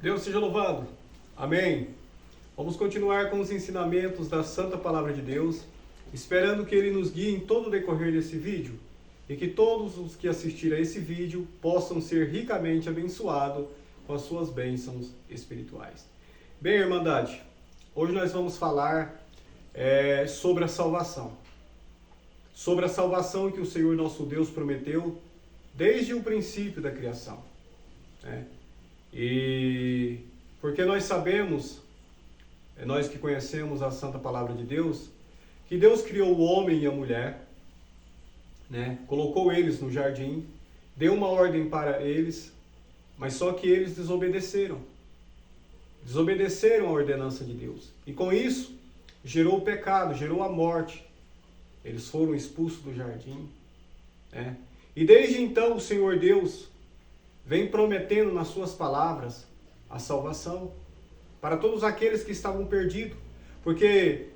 Deus seja louvado. Amém. Vamos continuar com os ensinamentos da Santa Palavra de Deus, esperando que Ele nos guie em todo o decorrer desse vídeo e que todos os que assistirem a esse vídeo possam ser ricamente abençoados com as suas bênçãos espirituais. Bem, Irmandade, hoje nós vamos falar sobre a salvação. Sobre a salvação que o Senhor nosso Deus prometeu desde o princípio da criação. E porque nós sabemos, nós que conhecemos a Santa Palavra de Deus, que Deus criou o homem e a mulher, colocou eles no jardim, deu uma ordem para eles, mas só que eles desobedeceram a ordenança de Deus. E com isso, gerou o pecado, gerou a morte. Eles foram expulsos do jardim. E desde então o Senhor Deus vem prometendo nas suas palavras a salvação para todos aqueles que estavam perdidos. Porque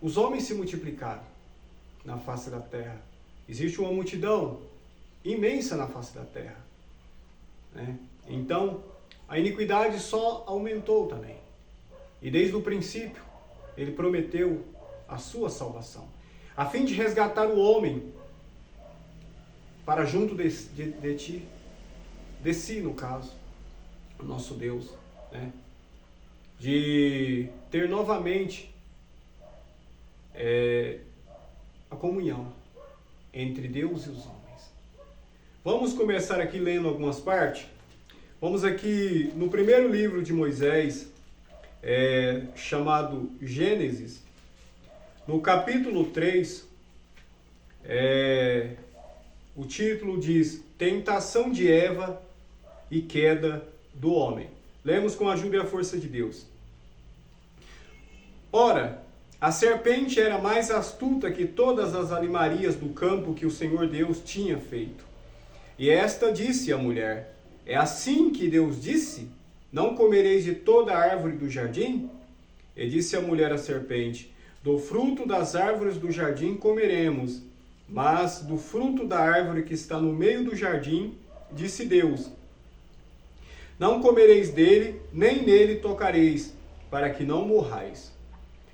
os homens se multiplicaram na face da terra. Existe uma multidão imensa na face da terra. Então, a iniquidade só aumentou também. E desde o princípio, Ele prometeu a sua salvação, a fim de resgatar o homem para junto de si, no caso, o nosso Deus, de ter novamente a comunhão entre Deus e os homens. Vamos começar aqui lendo algumas partes. Vamos aqui no primeiro livro de Moisés, chamado Gênesis, no capítulo 3, o título diz Tentação de Eva e Queda do Homem. Lemos com a ajuda e a força de Deus. Ora, a serpente era mais astuta que todas as animarias do campo que o Senhor Deus tinha feito. E esta disse à mulher: é assim que Deus disse? Não comereis de toda a árvore do jardim? E disse a mulher à serpente: do fruto das árvores do jardim comeremos, mas do fruto da árvore que está no meio do jardim, disse Deus: não comereis dele, nem nele tocareis, para que não morrais.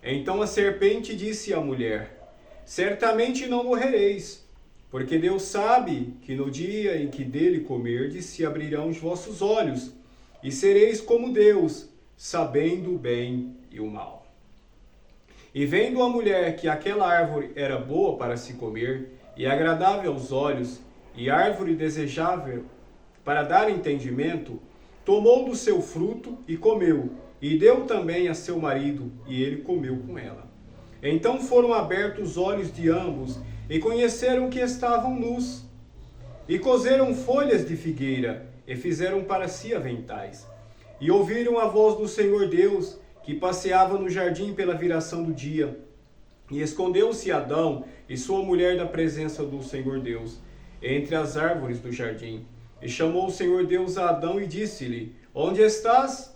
Então a serpente disse à mulher: certamente não morrereis, porque Deus sabe que no dia em que dele comerdes se abrirão os vossos olhos, e sereis como Deus, sabendo o bem e o mal. E vendo a mulher que aquela árvore era boa para se comer, e agradável aos olhos, e árvore desejável para dar entendimento, tomou do seu fruto e comeu, e deu também a seu marido, e ele comeu com ela. Então foram abertos os olhos de ambos, e conheceram que estavam nus. E coseram folhas de figueira, e fizeram para si aventais. E ouviram a voz do Senhor Deus, que passeava no jardim pela viração do dia. E escondeu-se Adão e sua mulher da presença do Senhor Deus, entre as árvores do jardim. E chamou o Senhor Deus a Adão e disse-lhe: onde estás?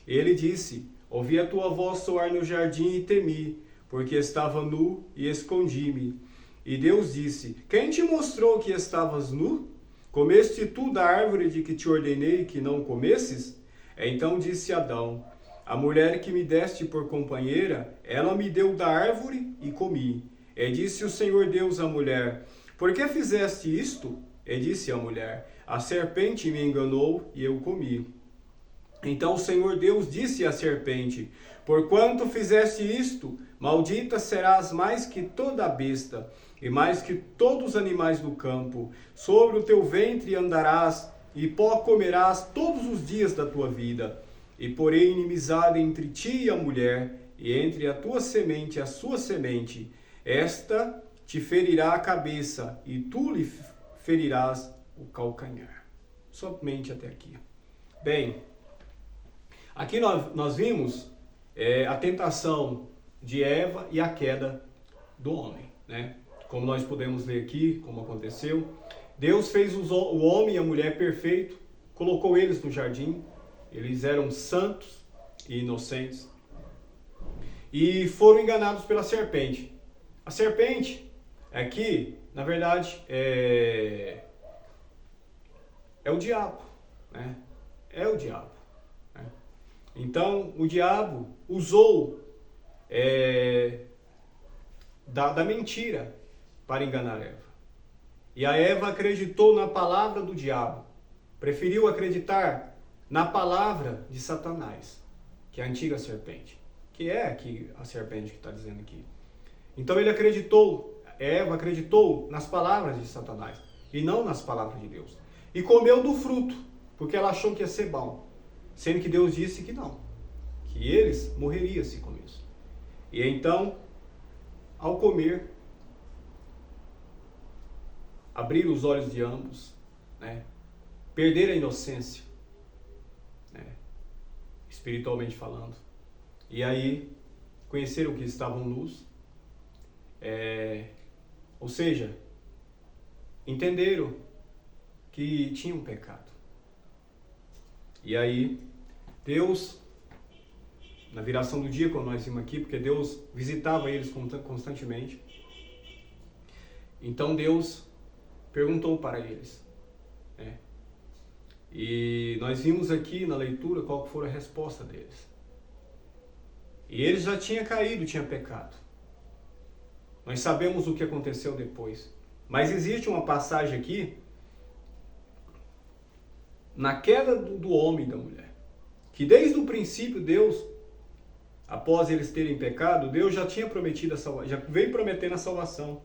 Ele disse: ouvi a tua voz soar no jardim e temi, porque estava nu e escondi-me. E Deus disse: quem te mostrou que estavas nu? Comeste tu da árvore de que te ordenei que não comesses? Então disse Adão: a mulher que me deste por companheira, ela me deu da árvore e comi. E disse o Senhor Deus à mulher: por que fizeste isto? E disse a mulher: a serpente me enganou e eu comi. Então o Senhor Deus disse à serpente: porquanto fizeste isto, maldita serás mais que toda a besta, e mais que todos os animais do campo. Sobre o teu ventre andarás, e pó comerás todos os dias da tua vida. E porei inimizade entre ti e a mulher, e entre a tua semente e a sua semente. Esta te ferirá a cabeça, e tu lhe ferirás o calcanhar. Somente até aqui. Bem, aqui nós vimos a tentação de Eva e a queda do homem, Como nós podemos ler aqui, como aconteceu. Deus fez o homem e a mulher perfeito, colocou eles no jardim. Eles eram santos e inocentes. E foram enganados pela serpente. A serpente, aqui, na verdade, é o diabo, É o diabo. né? Então, o diabo usou da mentira para enganar Eva. E a Eva acreditou na palavra do diabo, preferiu acreditar na palavra de Satanás, que é a antiga serpente, que é aqui a serpente que está dizendo aqui. Então Eva acreditou nas palavras de Satanás e não nas palavras de Deus. E comeu do fruto, porque ela achou que ia ser bom, sendo que Deus disse que não, que eles morreriam se comessem. E então, ao comer, abrir os olhos de ambos, né? Perder a inocência, né? Espiritualmente falando. E aí, conheceram que estavam nus, ou seja, entenderam que tinham pecado. E aí, Deus, na viração do dia, quando nós vimos aqui, porque Deus visitava eles constantemente, então Deus perguntou para eles, né? E nós vimos aqui na leitura qual foi a resposta deles. E eles já tinham caído, tinham pecado. Nós sabemos o que aconteceu depois. Mas existe uma passagem aqui, na queda do homem e da mulher, que desde o princípio Deus, após eles terem pecado, Deus já tinha prometido a salvação, já veio prometendo a salvação.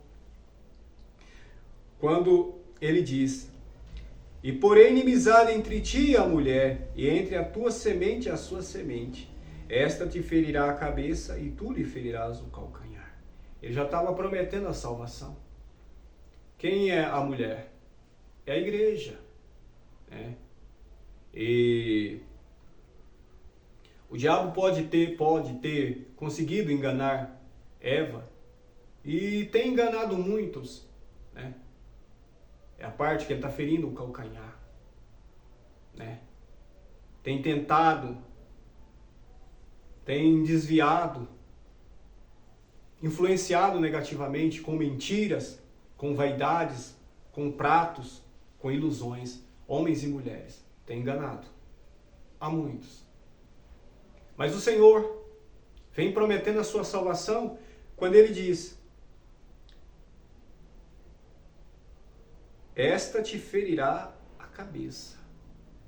Quando ele diz: e porém inimizade entre ti e a mulher, e entre a tua semente e a sua semente, esta te ferirá a cabeça e tu lhe ferirás o calcanhar. Ele já estava prometendo a salvação. Quem é a mulher? É a igreja, né? E o diabo pode ter conseguido enganar Eva, e tem enganado muitos, né? É a parte que ele está ferindo o calcanhar, né? Tem tentado, tem desviado, influenciado negativamente com mentiras, com vaidades, com pratos, com ilusões, homens e mulheres. Tem enganado a muitos. Mas o Senhor vem prometendo a sua salvação quando ele diz: esta te ferirá a cabeça,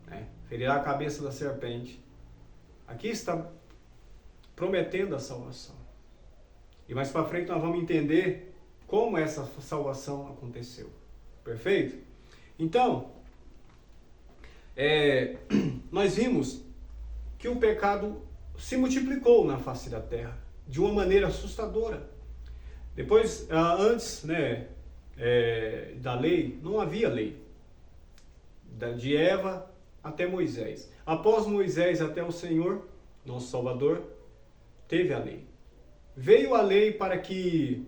né? Ferirá a cabeça da serpente. Aqui está prometendo a salvação. E mais para frente nós vamos entender como essa salvação aconteceu. Perfeito? Então, nós vimos que o pecado se multiplicou na face da terra de uma maneira assustadora. Depois, antes, né, da lei, não havia lei. De Eva até Moisés. Após Moisés até o Senhor, nosso Salvador, teve a lei. Veio a lei para que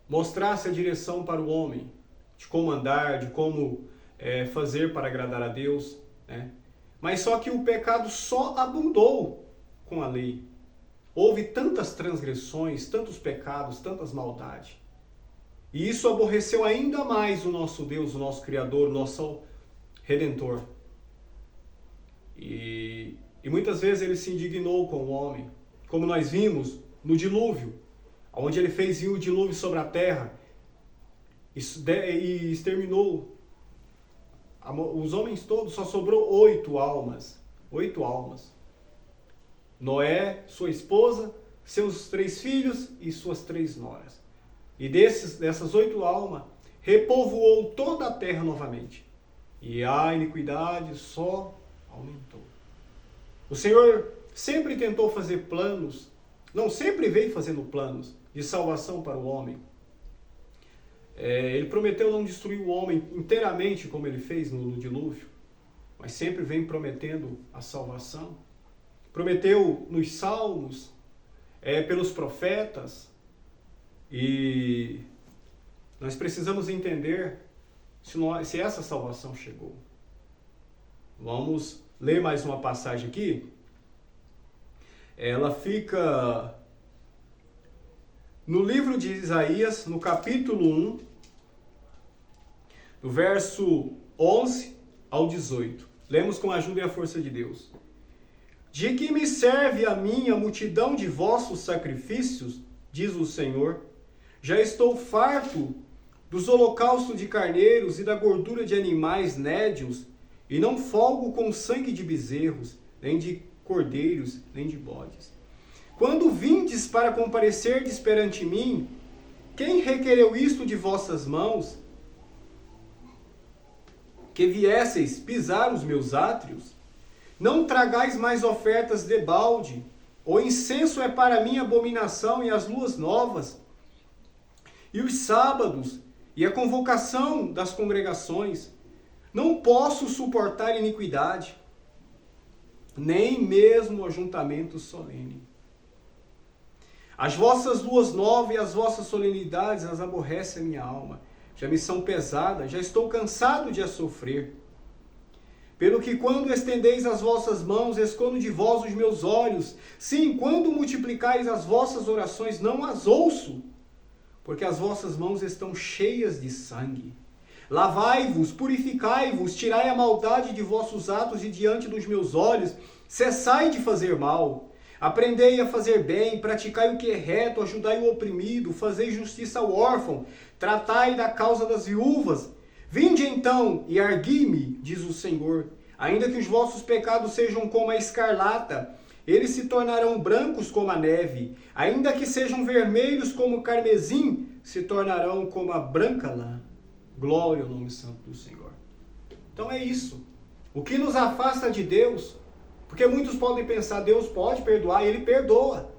mostrasse a direção para o homem, de como andar, de como fazer para agradar a Deus, né? Mas só que o pecado só abundou com a lei. Houve tantas transgressões, tantos pecados, tantas maldades. E isso aborreceu ainda mais o nosso Deus, o nosso Criador, o nosso Redentor. E muitas vezes ele se indignou com o homem, como nós vimos no dilúvio, onde ele fez vir o dilúvio sobre a terra e exterminou os homens todos. Só sobrou 8 almas. 8 almas. Noé, sua esposa, seus 3 filhos e suas 3 noras. E dessas 8 almas, repovoou toda a terra novamente. E a iniquidade só aumentou. O Senhor sempre tentou fazer planos, não sempre veio fazendo planos de salvação para o homem. Ele prometeu não destruir o homem inteiramente como ele fez no dilúvio, mas sempre vem prometendo a salvação. Prometeu nos salmos, pelos profetas, e nós precisamos entender se essa salvação chegou. Vamos ler mais uma passagem aqui. Ela fica no livro de Isaías, no capítulo 1, do verso 11 ao 18. Lemos com a ajuda e a força de Deus. De que me serve a minha multidão de vossos sacrifícios, diz o Senhor? Já estou farto dos holocaustos de carneiros e da gordura de animais nédios, e não folgo com sangue de bezerros, nem de cordeiros, nem de bodes. Quando vindes para comparecerdes perante mim, quem requereu isto de vossas mãos? Que viesseis pisar os meus átrios? Não tragais mais ofertas de balde. O incenso é para mim abominação, e as luas novas, e os sábados, e a convocação das congregações. Não posso suportar iniquidade, nem mesmo ajuntamento solene. As vossas luas novas e as vossas solenidades as aborrece a minha alma. Já me são pesadas, já estou cansado de as sofrer. Pelo que quando estendeis as vossas mãos, escondo de vós os meus olhos. Sim, quando multiplicais as vossas orações, não as ouço, porque as vossas mãos estão cheias de sangue. Lavai-vos, purificai-vos, tirai a maldade de vossos atos de diante dos meus olhos, cessai de fazer mal. Aprendei a fazer bem, praticai o que é reto, ajudai o oprimido, fazei justiça ao órfão, tratai da causa das viúvas. Vinde então e argui-me, diz o Senhor, ainda que os vossos pecados sejam como a escarlata, eles se tornarão brancos como a neve, ainda que sejam vermelhos como o carmesim, se tornarão como a branca lã. Glória ao nome santo do Senhor. Então é isso. O que nos afasta de Deus, porque muitos podem pensar, Deus pode perdoar, e Ele perdoa.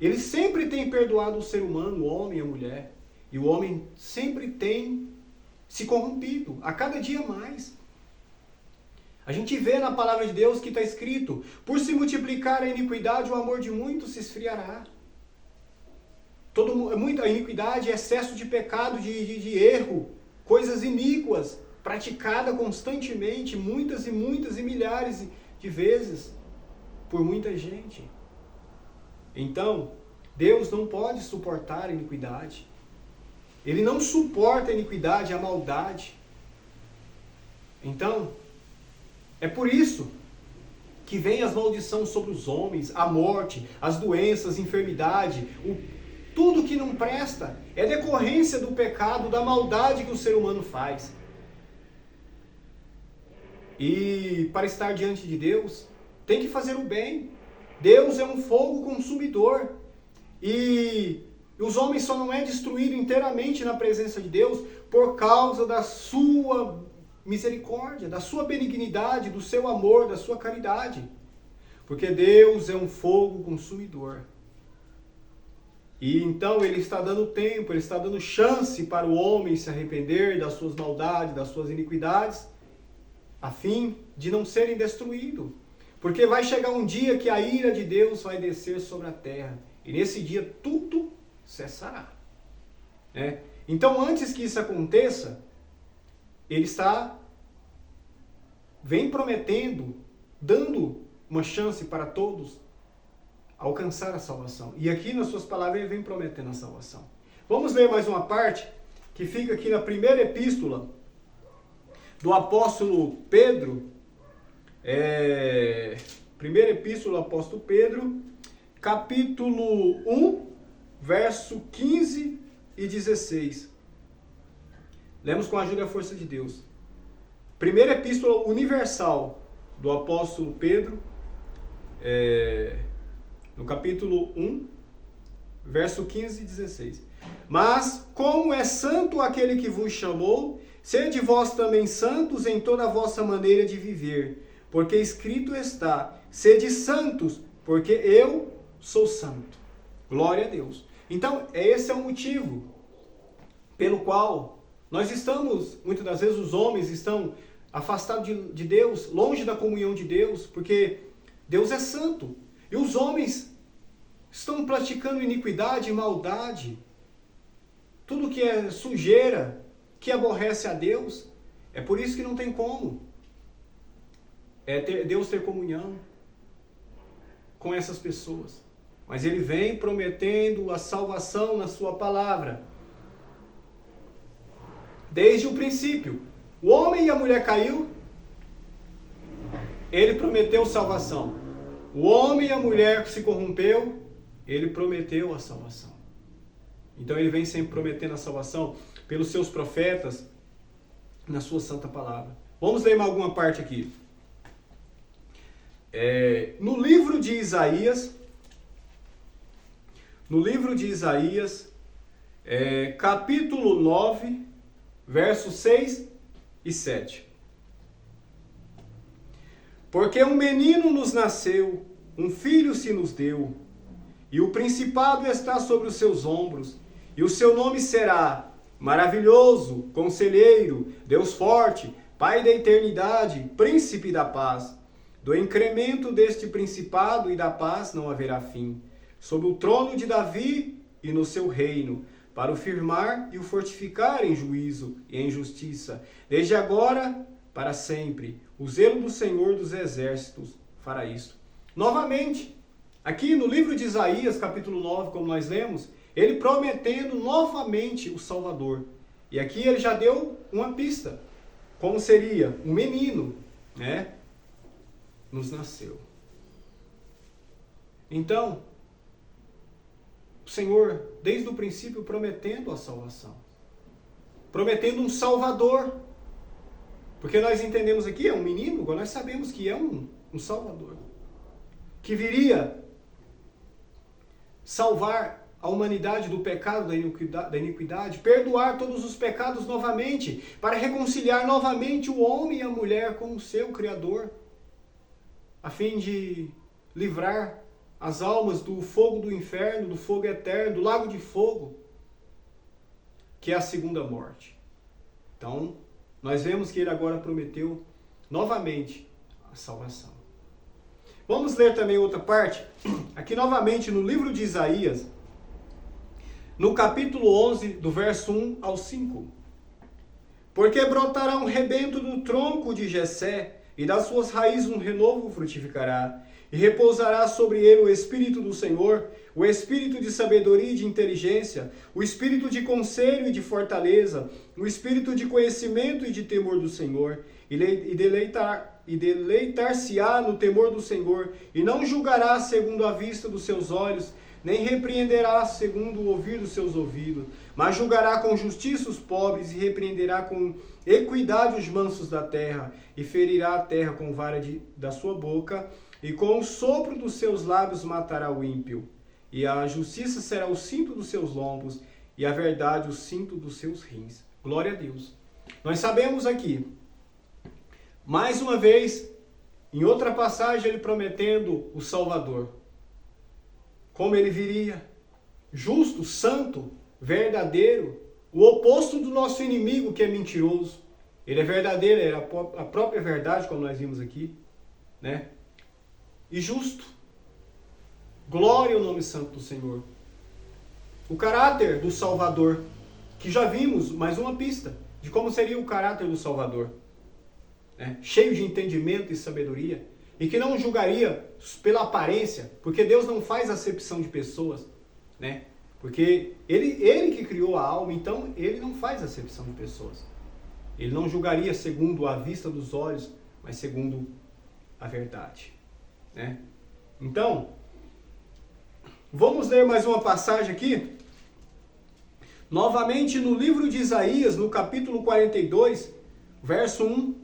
Ele sempre tem perdoado o ser humano, o homem e a mulher. E o homem sempre tem se corrompido, a cada dia mais. A gente vê na palavra de Deus que está escrito, por se multiplicar a iniquidade, o amor de muitos se esfriará. A iniquidade é excesso de pecado, de erro, coisas iníquas, praticada constantemente, muitas e milhares de vezes, por muita gente. Então, Deus não pode suportar a iniquidade. Ele não suporta a iniquidade, a maldade. Então, é por isso que vem as maldições sobre os homens, a morte, as doenças, a enfermidade, tudo que não presta é decorrência do pecado, da maldade que o ser humano faz. E para estar diante de Deus, tem que fazer o bem. Deus é um fogo consumidor. E os homens só não é destruído inteiramente na presença de Deus por causa da sua misericórdia, da sua benignidade, do seu amor, da sua caridade. Porque Deus é um fogo consumidor. E então Ele está dando tempo, Ele está dando chance para o homem se arrepender das suas maldades, das suas iniquidades, a fim de não serem destruídos. Porque vai chegar um dia que a ira de Deus vai descer sobre a terra. E nesse dia tudo cessará. Então, antes que isso aconteça, Ele vem prometendo, dando uma chance para todos alcançar a salvação. E aqui nas suas palavras Ele vem prometendo a salvação. Vamos ler mais uma parte que fica aqui na primeira epístola do apóstolo Pedro. Primeira epístola do apóstolo Pedro, capítulo 1, verso 15 e 16. Lemos com a ajuda e a força de Deus. Primeira epístola universal do apóstolo Pedro, no capítulo 1, verso 15 e 16. Mas, como é santo aquele que vos chamou, sede vós também santos em toda a vossa maneira de viver, porque escrito está, sede santos, porque eu sou santo. Glória a Deus. Então, esse é o motivo pelo qual nós estamos, muitas das vezes os homens estão afastados de Deus, longe da comunhão de Deus, porque Deus é santo. E os homens estão praticando iniquidade e maldade. Tudo que é sujeira, que aborrece a Deus. É por isso que não tem como Deus ter comunhão com essas pessoas. Mas Ele vem prometendo a salvação na sua palavra. Desde o princípio. O homem e a mulher caiu. ele prometeu salvação. O homem e a mulher que se corrompeu, ele prometeu a salvação. Então ele vem sempre prometendo a salvação pelos seus profetas, na sua santa palavra. Vamos ler mais alguma parte aqui. No livro de Isaías, capítulo 9, versos 6 e 7. Porque um menino nos nasceu, um filho se nos deu, e o principado está sobre os seus ombros, e o seu nome será Maravilhoso, Conselheiro, Deus Forte, Pai da Eternidade, Príncipe da Paz. Do incremento deste principado e da paz não haverá fim, sobre o trono de Davi e no seu reino, para o firmar e o fortificar em juízo e em justiça, desde agora para sempre. O zelo do Senhor dos Exércitos fará isto. Novamente, aqui no livro de Isaías, capítulo 9, como nós lemos, ele prometendo novamente o Salvador. E aqui ele já deu uma pista, como seria um menino, né? Nos nasceu. Então, o Senhor, desde o princípio, prometendo a salvação. Prometendo um Salvador. Porque nós entendemos aqui, é um menino, agora nós sabemos que é um Salvador. Que viria salvar a humanidade do pecado, da iniquidade, perdoar todos os pecados novamente, para reconciliar novamente o homem e a mulher com o seu Criador, a fim de livrar as almas do fogo do inferno, do fogo eterno, do lago de fogo, que é a segunda morte. Então, nós vemos que ele agora prometeu novamente a salvação. Vamos ler também outra parte, aqui novamente no livro de Isaías, no capítulo 11, do verso 1 ao 5. Porque brotará um rebento do tronco de Jessé, e das suas raízes um renovo frutificará, e repousará sobre ele o Espírito do Senhor, o Espírito de sabedoria e de inteligência, o Espírito de conselho e de fortaleza, o Espírito de conhecimento e de temor do Senhor, e deleitar-se-á no temor do Senhor, e não julgará segundo a vista dos seus olhos, nem repreenderá segundo o ouvir dos seus ouvidos, mas julgará com justiça os pobres e repreenderá com equidade os mansos da terra, e ferirá a terra com vara da sua boca, e com o sopro dos seus lábios matará o ímpio. E a justiça será o cinto dos seus lombos, e a verdade o cinto dos seus rins. Glória a Deus. Nós sabemos aqui, mais uma vez, em outra passagem, ele prometendo o Salvador. Como ele viria, justo, santo, verdadeiro, o oposto do nosso inimigo que é mentiroso. Ele é verdadeiro, é a própria verdade, como nós vimos aqui, né? E justo. Glória ao nome santo do Senhor. O caráter do Salvador, que já vimos, mais uma pista de como seria o caráter do Salvador, né? Cheio de entendimento e sabedoria, e que não julgaria pela aparência, porque Deus não faz acepção de pessoas, né? Porque ele que criou a alma, então ele não faz acepção de pessoas. Ele não julgaria segundo a vista dos olhos, mas segundo a verdade, né? Então, vamos ler mais uma passagem aqui. Novamente no livro de Isaías, no capítulo 42, verso 1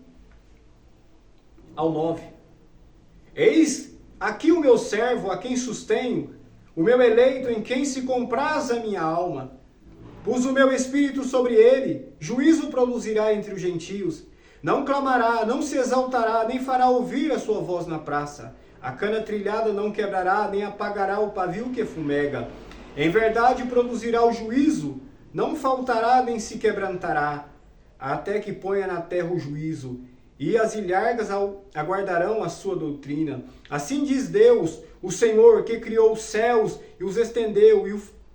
ao 9. Eis aqui o meu servo, a quem sustenho, o meu eleito, em quem se compraz a minha alma. Pus o meu espírito sobre ele, juízo produzirá entre os gentios. Não clamará, não se exaltará, nem fará ouvir a sua voz na praça. A cana trilhada não quebrará, nem apagará o pavio que fumega. Em verdade produzirá o juízo, não faltará, nem se quebrantará, até que ponha na terra o juízo. E as ilhargas aguardarão a sua doutrina. Assim diz Deus, o Senhor, que criou os céus e os estendeu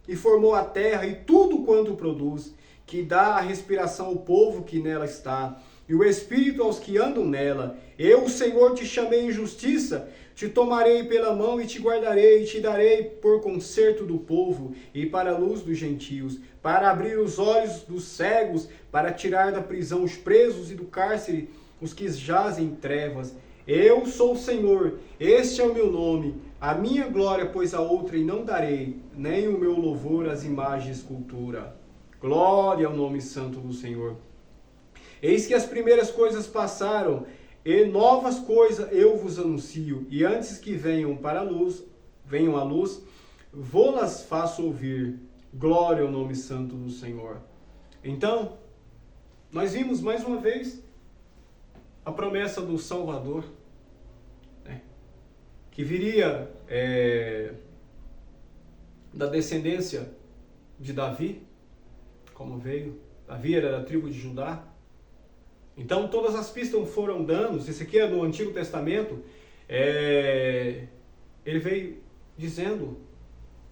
e formou a terra e tudo quanto produz, que dá a respiração ao povo que nela está, e o espírito aos que andam nela. Eu, o Senhor, te chamei em justiça, te tomarei pela mão e te guardarei, e te darei por conserto do povo e para a luz dos gentios, para abrir os olhos dos cegos, para tirar da prisão os presos e do cárcere os que jazem em trevas. Eu sou o Senhor, este é o meu nome, a minha glória, pois a outra e não darei, nem o meu louvor às imagens de escultura. Glória ao nome santo do Senhor. Eis que as primeiras coisas passaram, e novas coisas eu vos anuncio, e antes que venham à luz, vou-las faço ouvir. Glória ao nome santo do Senhor. Então, nós vimos mais uma vez a promessa do Salvador, né, que viria da descendência de Davi, como veio. Davi era da tribo de Judá. Então todas as pistas foram dando. Esse aqui é no Antigo Testamento. Ele veio dizendo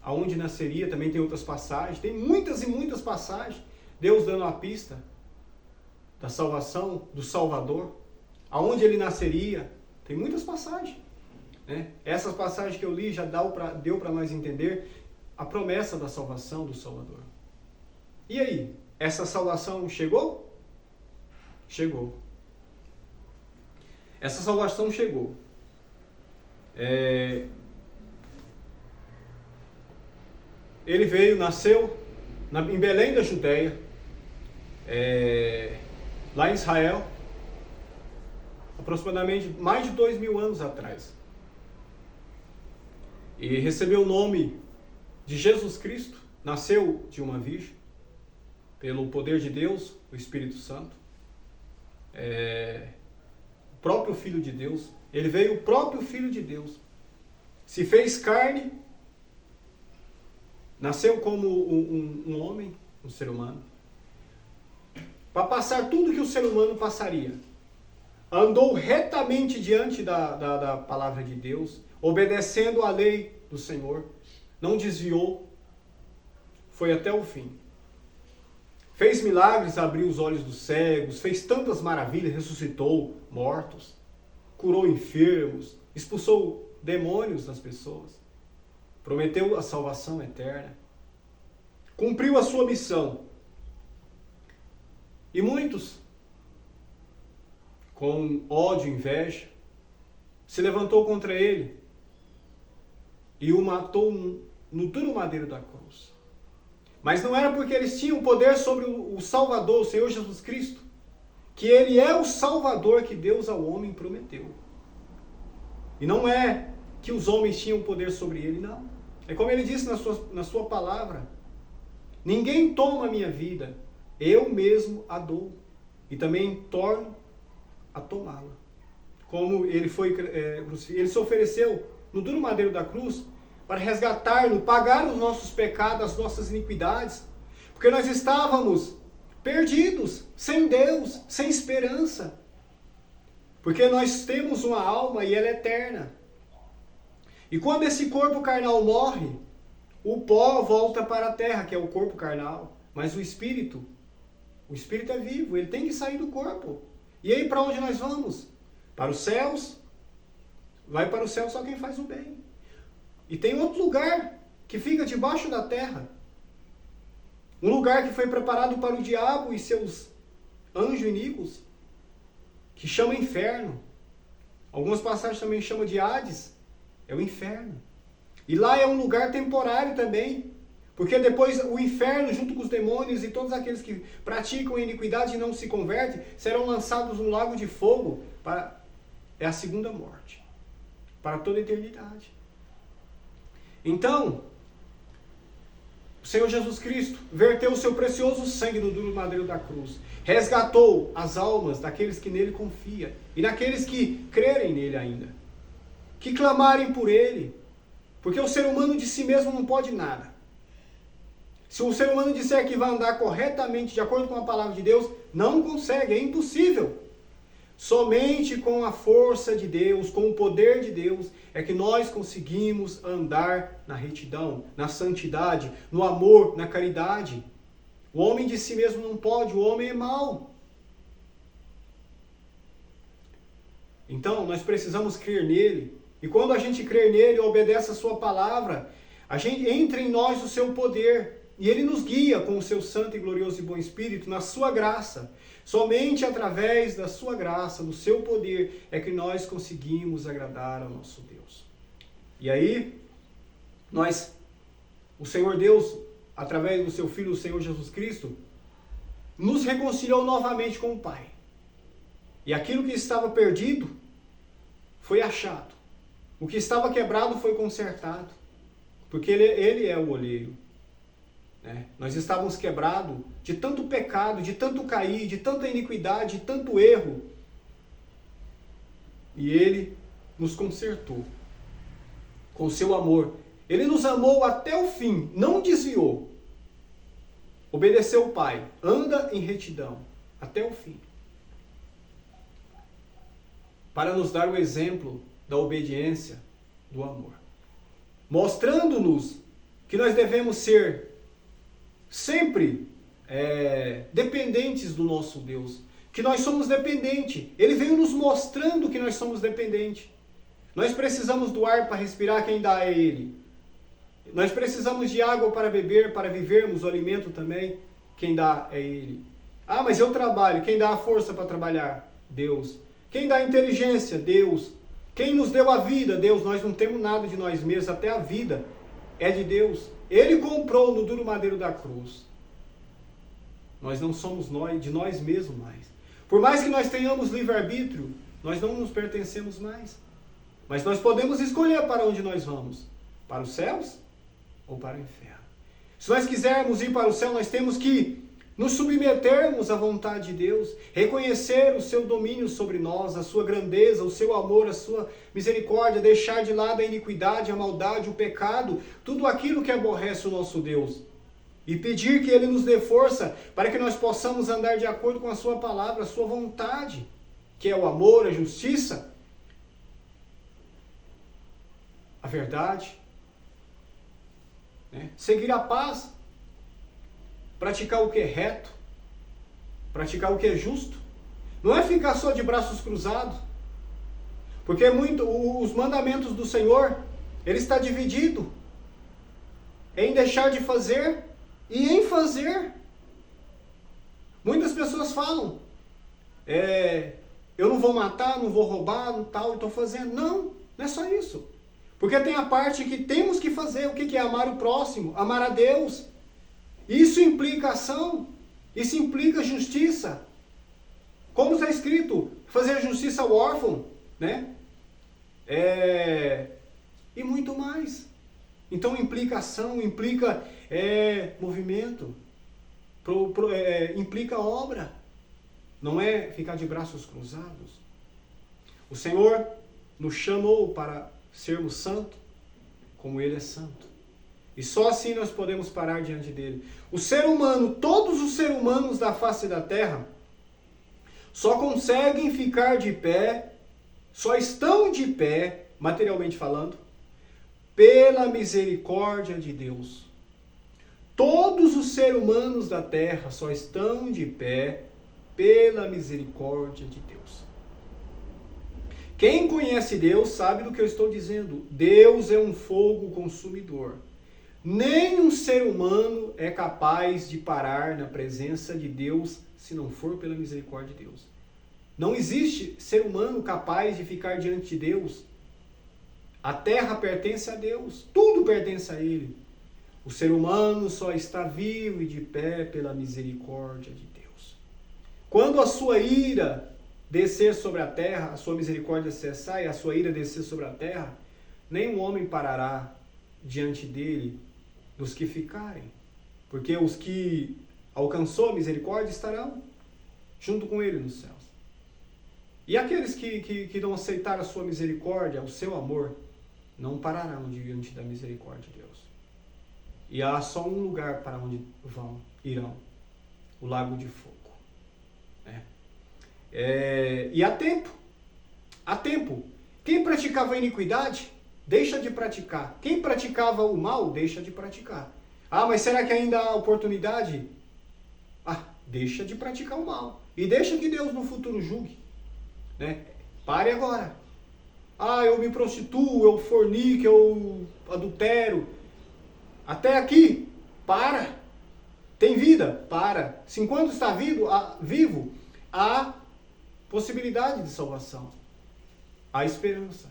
aonde nasceria. Também tem outras passagens. Tem muitas e muitas passagens. Deus dando a pista da salvação, do Salvador. Aonde ele nasceria. Tem muitas passagens, né? Essas passagens que eu li já deu para nós entender a promessa da salvação do Salvador. E aí? Essa salvação chegou? Chegou. Essa salvação chegou. Ele veio, nasceu em Belém da Judéia, lá em Israel, aproximadamente mais de 2000 anos atrás. E recebeu o nome de Jesus Cristo, nasceu de uma virgem, pelo poder de Deus, o Espírito Santo. O próprio Filho de Deus. Ele veio, o próprio Filho de Deus. Se fez carne, nasceu como um homem, um ser humano, para passar tudo que o ser humano passaria. Andou retamente diante da palavra de Deus, obedecendo à lei do Senhor, não desviou, foi até o fim. Fez milagres, abriu os olhos dos cegos, fez tantas maravilhas, ressuscitou mortos, curou enfermos, expulsou demônios das pessoas, prometeu a salvação eterna, cumpriu a sua missão. E muitos, com ódio e inveja, se levantou contra ele e o matou no duro madeiro da cruz. Mas não era porque eles tinham poder sobre o Salvador, o Senhor Jesus Cristo, que ele é o Salvador que Deus ao homem prometeu. E não é que os homens tinham poder sobre ele, não. É como ele disse na sua palavra: ninguém toma a minha vida, eu mesmo a dou, e também torno a tomá-la. Como ele ele se ofereceu no duro madeiro da cruz para resgatar-nos, pagar os nossos pecados, as nossas iniquidades, porque nós estávamos perdidos, sem Deus, sem esperança, porque nós temos uma alma e ela é eterna. E quando esse corpo carnal morre, o pó volta para a terra, que é o corpo carnal, mas o espírito é vivo, ele tem que sair do corpo. E aí para onde nós vamos? Para os céus? Vai para o céu só quem faz o bem. E tem outro lugar que fica debaixo da terra. Um lugar que foi preparado para o diabo e seus anjos iníquos, que chama inferno. Algumas passagens também chamam de Hades. É o inferno. E lá é um lugar temporário também. Porque depois o inferno, junto com os demônios e todos aqueles que praticam a iniquidade e não se convertem, serão lançados no lago de fogo. É a segunda morte. Para toda a eternidade. Então, o Senhor Jesus Cristo verteu o seu precioso sangue no duro madeiro da cruz. Resgatou as almas daqueles que nele confiam. E daqueles que crerem nele ainda. Que clamarem por ele. Porque o ser humano de si mesmo não pode nada. Se o ser humano disser que vai andar corretamente, de acordo com a palavra de Deus, não consegue, é impossível. Somente com a força de Deus, com o poder de Deus, é que nós conseguimos andar na retidão, na santidade, no amor, na caridade. O homem de si mesmo não pode, o homem é mau. Então, nós precisamos crer nele. E quando a gente crer nele, obedece a sua palavra, entra em nós o seu poder. E ele nos guia com o seu santo e glorioso e bom Espírito, na sua graça. Somente através da sua graça, do seu poder, é que nós conseguimos agradar ao nosso Deus. E aí, o Senhor Deus, através do seu Filho, o Senhor Jesus Cristo, nos reconciliou novamente com o Pai. E aquilo que estava perdido foi achado. O que estava quebrado foi consertado. Porque ele é o oleiro. Né? Nós estávamos quebrados de tanto pecado, de tanto cair, de tanta iniquidade, de tanto erro. E Ele nos consertou com o seu amor. Ele nos amou até o fim, não desviou. Obedeceu o Pai, anda em retidão até o fim. Para nos dar o exemplo da obediência, do amor. Mostrando-nos que nós devemos ser sempre dependentes do nosso Deus. Que nós somos dependentes. Ele veio nos mostrando que nós somos dependentes. Nós precisamos do ar para respirar, quem dá é Ele. Nós precisamos de água para beber, para vivermos, o alimento também, quem dá é Ele. Ah, mas eu trabalho, quem dá a força para trabalhar? Deus. Quem dá a inteligência? Deus. Quem nos deu a vida? Deus. Nós não temos nada de nós mesmos, até a vida é de Deus. Ele comprou no duro madeiro da cruz. Nós não somos de nós mesmos mais. Por mais que nós tenhamos livre-arbítrio, nós não nos pertencemos mais. Mas nós podemos escolher para onde nós vamos. Para os céus ou para o inferno. Se nós quisermos ir para o céu, nós temos que nos submetermos à vontade de Deus, reconhecer o seu domínio sobre nós, a sua grandeza, o seu amor, a sua misericórdia, deixar de lado a iniquidade, a maldade, o pecado, tudo aquilo que aborrece o nosso Deus. E pedir que Ele nos dê força para que nós possamos andar de acordo com a sua palavra, a sua vontade, que é o amor, a justiça, a verdade, né? Seguir a paz, praticar o que é reto, praticar o que é justo. Não é ficar só de braços cruzados, porque os mandamentos do Senhor, ele está dividido em deixar de fazer e em fazer. Muitas pessoas falam, eu não vou matar, não vou roubar, não tal, estou fazendo. Não é só isso. Porque tem a parte que temos que fazer. O que é amar o próximo? Amar a Deus. Isso implica ação. Isso implica justiça. Como está escrito, fazer justiça ao órfão, né? E muito mais. Então implica ação, implica movimento, implica obra. Não é ficar de braços cruzados. O Senhor nos chamou para sermos santos, como Ele é santo. E só assim nós podemos parar diante dele. O ser humano, todos os seres humanos da face da terra, só conseguem ficar de pé, só estão de pé, materialmente falando, pela misericórdia de Deus. Todos os seres humanos da terra só estão de pé pela misericórdia de Deus. Quem conhece Deus sabe do que eu estou dizendo. Deus é um fogo consumidor. Nenhum ser humano é capaz de parar na presença de Deus se não for pela misericórdia de Deus. Não existe ser humano capaz de ficar diante de Deus. A terra pertence a Deus, tudo pertence a Ele. O ser humano só está vivo e de pé pela misericórdia de Deus. Quando a sua ira descer sobre a terra, a sua misericórdia cessar e a sua ira descer sobre a terra, nenhum homem parará diante dele dos que ficarem. Porque os que alcançou a misericórdia estarão junto com ele nos céus. E aqueles que não aceitaram a sua misericórdia, o seu amor, não pararão diante da misericórdia de Deus. E há só um lugar para onde irão, o lago de fogo. E há tempo. Quem praticava a iniquidade, deixa de praticar. Quem praticava o mal, deixa de praticar. Ah, mas será que ainda há oportunidade? Deixa de praticar o mal. E deixa que Deus no futuro julgue. Né? Pare agora. Eu me prostituo, eu fornico, eu adultero. Até aqui, para. Tem vida? Para. Se enquanto está vivo, há possibilidade de salvação, há esperança.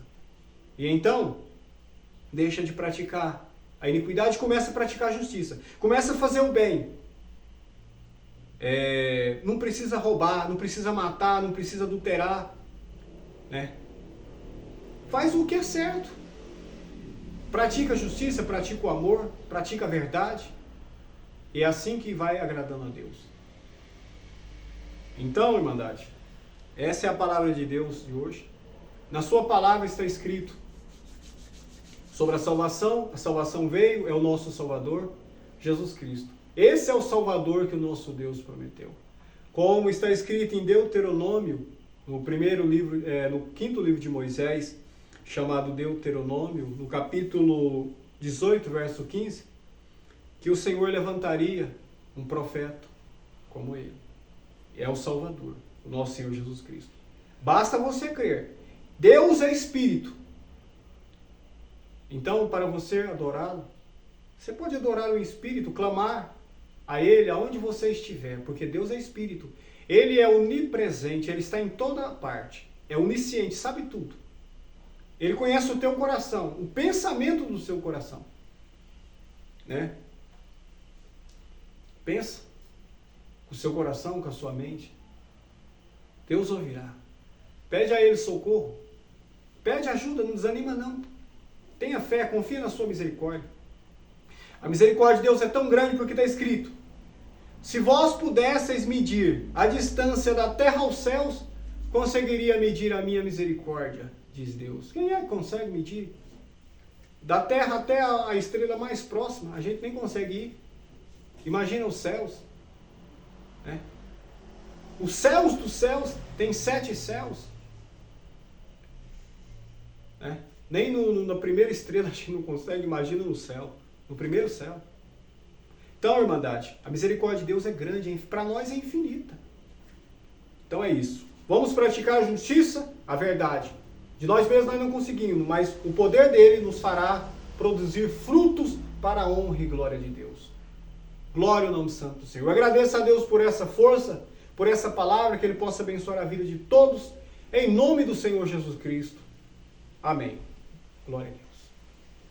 E então, deixa de praticar a iniquidade, começa a praticar a justiça, começa a fazer o bem. Não precisa roubar, não precisa matar, não precisa adulterar, né? Faz o que é certo. Pratica a justiça, pratica o amor, pratica a verdade. E é assim que vai agradando a Deus. Então, irmandade, essa é a palavra de Deus de hoje. Na sua palavra está escrito sobre a salvação. A salvação veio, é o nosso Salvador, Jesus Cristo. Esse é o Salvador que o nosso Deus prometeu. Como está escrito em Deuteronômio, no quinto livro de Moisés, chamado Deuteronômio, no capítulo 18, verso 15, que o Senhor levantaria um profeta como ele. É o Salvador, o nosso Senhor Jesus Cristo. Basta você crer. Deus é Espírito. Então, para você adorá-lo, você pode adorá-lo em Espírito, clamar a Ele aonde você estiver, porque Deus é Espírito. Ele é onipresente, Ele está em toda parte. É onisciente, sabe tudo. Ele conhece o teu coração, o pensamento do seu coração. Né? Pensa com o seu coração, com a sua mente. Deus ouvirá. Pede a Ele socorro. Pede ajuda, não desanima não. Tenha fé, confia na sua misericórdia. A misericórdia de Deus é tão grande porque está escrito: se vós pudesseis medir a distância da terra aos céus, conseguiria medir a minha misericórdia, diz Deus. Quem é que consegue medir? Da terra até a estrela mais próxima, a gente nem consegue ir. Imagina os céus. Né? Os céus dos céus, tem 7 céus. Né? Nem na primeira estrela a gente não consegue, imagina no céu. No primeiro céu. Então, irmandade, a misericórdia de Deus é grande, para nós é infinita. Então é isso. Vamos praticar a justiça, a verdade. De nós mesmos nós não conseguimos, mas o poder dele nos fará produzir frutos para a honra e glória de Deus. Glória ao nome santo do Senhor. Eu agradeço a Deus por essa força, por essa palavra, que Ele possa abençoar a vida de todos, em nome do Senhor Jesus Cristo. Amém. Glória a Deus.